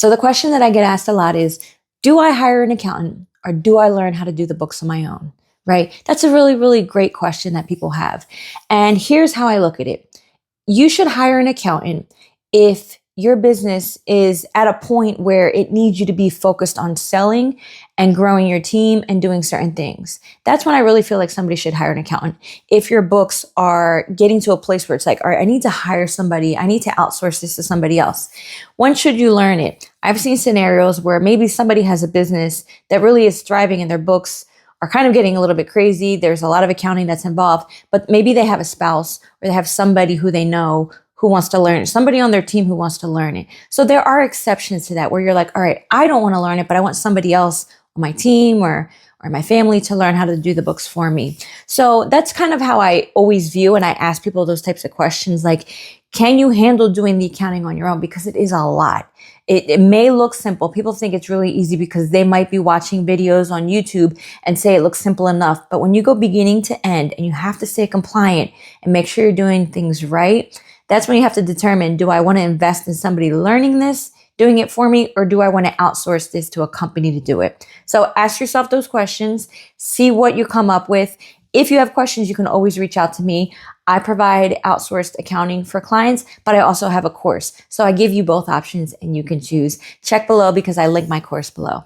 So the question that I get asked a lot is, do I hire an accountant or do I learn how to do the books on my own? Right? That's a really, really great question that people have. And here's how I look at it. You should hire an accountant if your business is at a point where it needs you to be focused on selling and growing your team and doing certain things. That's when I really feel like somebody should hire an accountant. If your books are getting to a place where it's like, all right, I need to hire somebody, I need to outsource this to somebody else. When should you learn it? I've seen scenarios where maybe somebody has a business that really is thriving and their books are kind of getting a little bit crazy. There's a lot of accounting that's involved, but maybe they have a spouse or they have somebody who they know who wants to learn it, somebody on their team who wants to learn it. So there are exceptions to that where you're like, all right, I don't want to learn it, but I want somebody else on my team or my family to learn how to do the books for me. So that's kind of how I always view, and I ask people those types of questions like, can you handle doing the accounting on your own? Because it is a lot. It may look simple. People think it's really easy because they might be watching videos on YouTube and say it looks simple enough. But when you go beginning to end and you have to stay compliant and make sure you're doing things right, that's when you have to determine, do I want to invest in somebody learning this, doing it for me, or do I want to outsource this to a company to do it? So ask yourself those questions, see what you come up with. If you have questions, you can always reach out to me. I provide outsourced accounting for clients, but I also have a course. So I give you both options and you can choose. Check below because I link my course below.